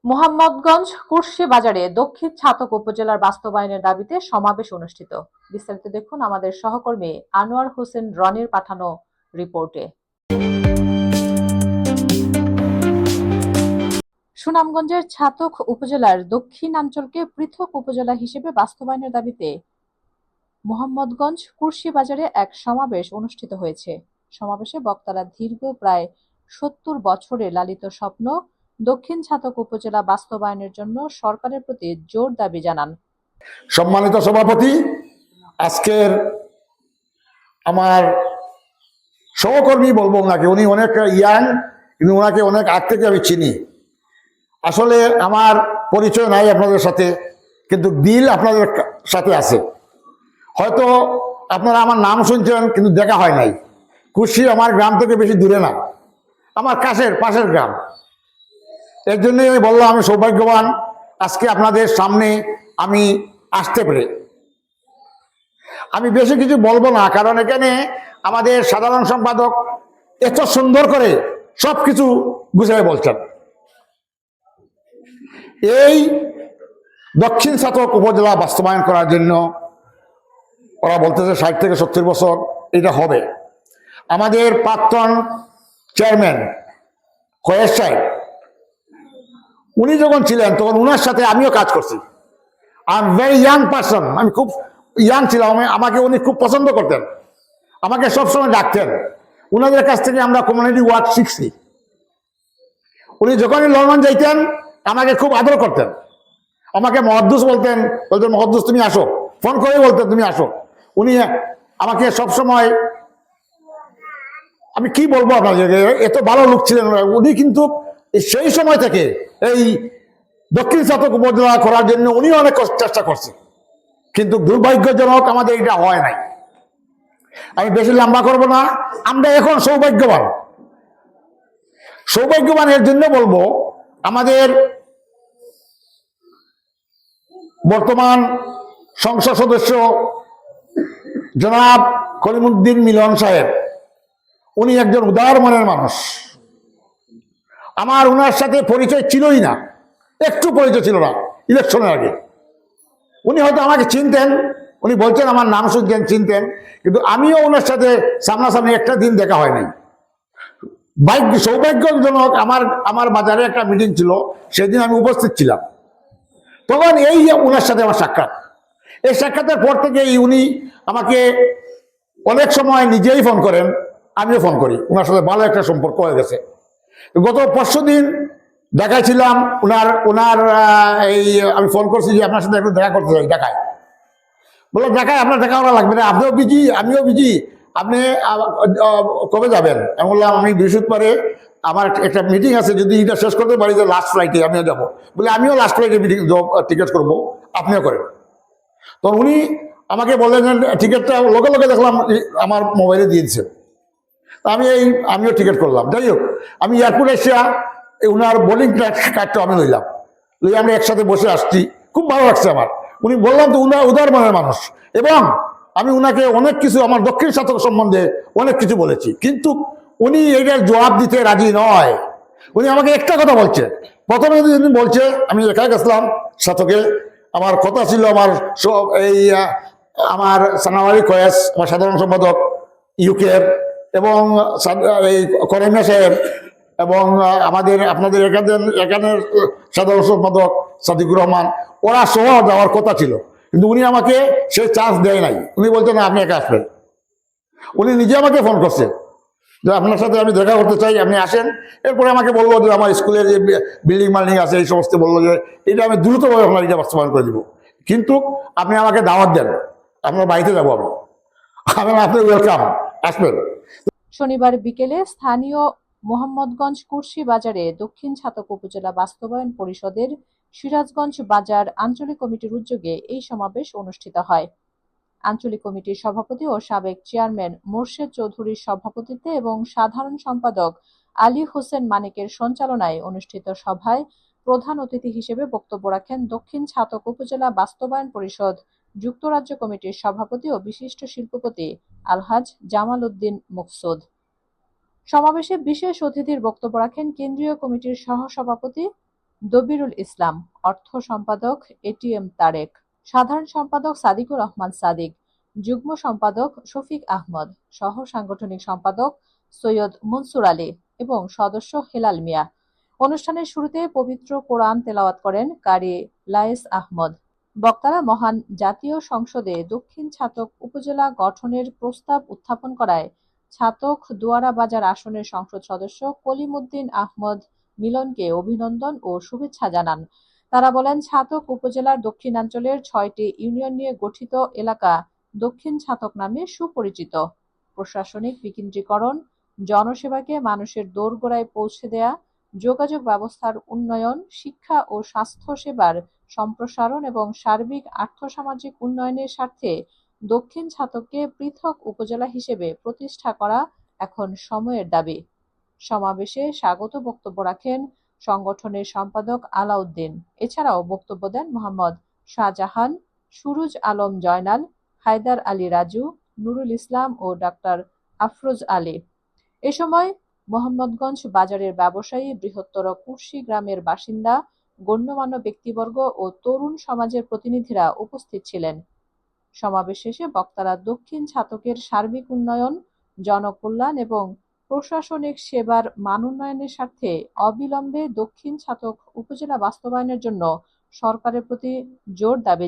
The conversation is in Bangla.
মোহাম্মদগঞ্জ কুর্শি বাজারে দক্ষিণ ছাতক উপজেলার বাস্তবায়নের দাবিতে সমাবেশ অনুষ্ঠিত। বিস্তারিত দেখুন আমাদের সহকর্মী আনোয়ার হোসেন রনির পাঠানো রিপোর্টে। সুনামগঞ্জের ছাতক উপজেলার দক্ষিণাঞ্চলকে পৃথক উপজেলা হিসেবে বাস্তবায়নের দাবিতে মোহাম্মদগঞ্জ কুর্শি বাজারে এক সমাবেশ অনুষ্ঠিত হয়েছে। সমাবেশে বক্তারা দীর্ঘ প্রায় ৭০ বছরে লালিত স্বপ্ন দক্ষিণ ছাতক উপজেলা বাস্তবায়নের জন্য সরকারের প্রতি জোর দাবি জানান। সম্মানিত সভাপতি, আজকের আমার সহকর্মী বলবো ওনাকে, উনি অনেক ইয়াং, কিন্তু ওনাকে অনেক আগ থেকে আমি চিনি। আসলে আমার পরিচয় নাই আপনাদের সাথে, কিন্তু দিল আপনাদের সাথে আছে। হয়তো আপনারা আমার নাম শুনছেন, কিন্তু দেখা হয় নাই। কুর্শি আমার গ্রাম থেকে বেশি দূরে না, আমার পাশের গ্রাম। এর জন্যই আমি বললাম আমি সৌভাগ্যবান আজকে আপনাদের সামনে আমি আসতে পেরে। আমি বেশি কিছু বলবো না, কারণ এখানে আমাদের সাধারণ সম্পাদক এত সুন্দর করে সবকিছু গুছিয়ে বলছেন। এই দক্ষিণ ছাতক উপজেলা বাস্তবায়ন করার জন্য ওরা বলতেছে 60 থেকে 70 বছর এটা হবে। আমাদের প্রাক্তন চেয়ারম্যান কয়েস সাহেব, উনি যখন ছিলেন তখন উনার সাথে আমিও কাজ করছি। I am very young person, আমি খুব ইয়াং ছিলাম। আমাকে উনি খুব পছন্দ করতেন, আমাকে সবসময় ডাকতেন। উনাদের কাছ থেকে আমরা কমিউনিটি ওয়ার্ক শিখছি। উনি যখনই লন্ডন যাইতেন আমাকে খুব আদর করতেন, আমাকে মহাদ্দুস বলতেন মহাদ্দুস তুমি আসো, ফোন করে বলতেন তুমি আসো। উনি আমাকে সবসময়, আমি কি বলবো আপনাদেরকে, এত ভালো লোক ছিলেন উনি। কিন্তু সেই সময় থেকে এই দক্ষিণ ছাতক উপজেলা করার জন্য উনি অনেক চেষ্টা করছে, কিন্তু দুর্ভাগ্যজনক আমাদের এটা হয় নাই। আমি বেশি লম্বা করবো না। আমরা এখন সৌভাগ্যবান এর জন্য বলবো, আমাদের বর্তমান সংসদ সদস্য জনাব কলিমুদ্দিন মিলন সাহেব, উনি একজন উদার মনের মানুষ। আমার উনার সাথে পরিচয় ছিলই না, একটু পরিচয় ছিল না ইলেকশনের আগে। উনি হয়তো আমাকে চিনতেন, উনি বলছেন আমার নাম শুনতেন, চিনতেন, কিন্তু আমিও ওনার সাথে সামনাসামনি একটা দিন দেখা হয় নাই। সৌভাগ্যজনক আমার বাজারে একটা মিটিং ছিল, সেদিন আমি উপস্থিত ছিলাম। তখন এই উনার সাথে আমার সাক্ষাৎ। এই সাক্ষাতের পর থেকে উনি আমাকে অনেক সময় নিজেই ফোন করেন, আমিও ফোন করি। ওনার সাথে ভালো একটা সম্পর্ক হয়ে গেছে। গত পরশুদিন দেখাইছিলাম ওনার এই আমি ফোন করছি যে আপনার সাথে একটু দেখা করতে চাই, দেখায়। বলে দেখায়, আপনার দেখা করা লাগবে না, আপনিও বিজি আমিও বিজি, আপনি কবে যাবেন? আমি বললাম আমি বৃহস্পতিবারে আমার একটা মিটিং আছে, যদি এটা শেষ করতে পারি যে লাস্ট ফ্লাইটে আমিও যাবো। বলে আমিও লাস্ট ফ্লাইটে মিটিং টিকিট করবো, আপনিও করেন। তো উনি আমাকে বললেন টিকিটটা লগে লগে দেখলাম আমার মোবাইলে দিয়ে দিচ্ছেন। আমিও টিকিট করলাম। যাই হোক, আমি এয়ারপোর্টে এসে ওনার বোর্ডিং কার্ডটা আমি লইলাম, আমরা একসাথে বসে আসছি। খুব ভালো লাগছে আমার। উনি বললাম তো উদার মনের মানুষ, এবং আমি উনাকে অনেক কিছু আমার দক্ষিণ ছাতক সম্বন্ধে অনেক কিছু বলেছি, কিন্তু উনি এটার জবাব দিতে রাজি নয়। উনি আমাকে একটা কথা বলছে, প্রথমে উনি বলছে, আমি একা গেছিলাম ছাতকে, আমার কথা ছিল আমার সানাওয়ারি কয়েস, আমার সাধারণ সম্পাদক ইউকের, এবং এই করিমা সাহেব, এবং আপনাদের এখানের সাধারণ সম্পাদক সাদিকুর রহমান, ওরা সহ যাওয়ার কথা ছিল, কিন্তু উনি আমাকে সেই চান্স দেয় নাই। উনি বলছেন না, আপনি একা আসবেন। উনি নিজে আমাকে ফোন করছে যে আপনার সাথে আমি দেখা করতে চাই, আপনি আসেন। এরপরে আমাকে বললো যে আমার স্কুলের যে বিল্ডিং মাল্ডিং আছে এই সমস্ত, বললো যে এটা আমি দ্রুতভাবে আপনার এটা বাস্তবায়ন করে দিব, কিন্তু আপনি আমাকে দাওয়াত দেন, আপনার বাড়িতে যাবো আমি আপনি ওয়েলকাম, আসবেন। শনিবার বিকেলে স্থানীয় মোহাম্মদগঞ্জ কুর্শি বাজারে দক্ষিণ ছাতক উপজেলা বাস্তবায়ন পরিষদের সিরাজগঞ্জ বাজার আঞ্চলিক কমিটির উদ্যোগে এই সমাবেশ অনুষ্ঠিত হয়। আঞ্চলিক কমিটির সভাপতি ও সাবেক চেয়ারম্যান মোর্শেদ চৌধুরীর সভাপতিত্বে এবং সাধারণ সম্পাদক আলী হোসেন মানিকের সঞ্চালনায় অনুষ্ঠিত সভায় প্রধান অতিথি হিসেবে বক্তব্য রাখেন দক্ষিণ ছাতক উপজেলা বাস্তবায়ন পরিষদ যুক্তরাজ্য কমিটির সভাপতি ও বিশিষ্ট শিল্পপতি আলহাজ জামাল উদ্দিন মুকসুদ। সমাবেশে বিশেষ অতিথির বক্তব্য রাখেন কেন্দ্রীয় কমিটির সহসভাপতি দবিরুল ইসলাম, অর্থ সম্পাদক এটিএম তারেক, সাধারণ সম্পাদক সাদিকুর রহমান সাদিক, যুগ্ম সম্পাদক শফিক আহমদ, সহ সাংগঠনিক সম্পাদক সৈয়দ মনসুর আলী এবং সদস্য হেলাল মিয়া। অনুষ্ঠানের শুরুতে পবিত্র কোরআন তেলাওয়াত করেন কারি লায়েস আহমদ। বক্তারা মহান জাতীয় সংসদে দক্ষিণ ছাতক উপজেলা গঠনের প্রস্তাব উত্থাপন করায় ছাতক দুয়ারা বাজার আসনের সংসদ সদস্য কলিমুদ্দিন আহমদ মিলনকে অভিনন্দন ও শুভেচ্ছা জানান। তারা বলেন, ছাতক উপজেলার দক্ষিণাঞ্চলের ৬টি ইউনিয়ন নিয়ে গঠিত এলাকা দক্ষিণ ছাতক নামে সুপরিচিত। প্রশাসনিক বিকেন্দ্রীকরণ, জনসেবাকে মানুষের দোরগোড়ায় পৌঁছে দেয়া, যোগাযোগ ব্যবস্থার উন্নয়ন, শিক্ষা ও স্বাস্থ্য সেবার সম্প্রসারণ এবং সার্বিক আর্থসামাজিক উন্নয়নের স্বার্থে দক্ষিণ ছাতককে পৃথক উপজেলা হিসেবে প্রতিষ্ঠা করা এখন সময়ের দাবি। সমাবেশে স্বাগত বক্তব্য রাখেন সংগঠনের সম্পাদক আলাউদ্দিন। এছাড়াও বক্তব্য দেন মোহাম্মদ শাহজাহান, সুরুজ আলম জয়নাল, হায়দার আলী রাজু, নুরুল ইসলাম ও ডাক্তার আফরোজ আলী। এ সময় মোহাম্মদগঞ্জ বাজারের ব্যবসায়ী, বৃহত্তর কুর্শি গ্রামের বাসিন্দা, গণ্যমান্য ব্যক্তিবর্গ ও তরুণ সমাজের প্রতিনিধিরা উপস্থিত ছিলেন। সমাবেশ শেষে বক্তারা দক্ষিণ ছাতকের সার্বিক উন্নয়ন, জনকল্যাণ এবং প্রশাসনিক সেবার মানোন্নয়নের স্বার্থে অবিলম্বে দক্ষিণ ছাতক উপজেলা বাস্তবায়নের জন্য সরকারের প্রতি জোর দাবি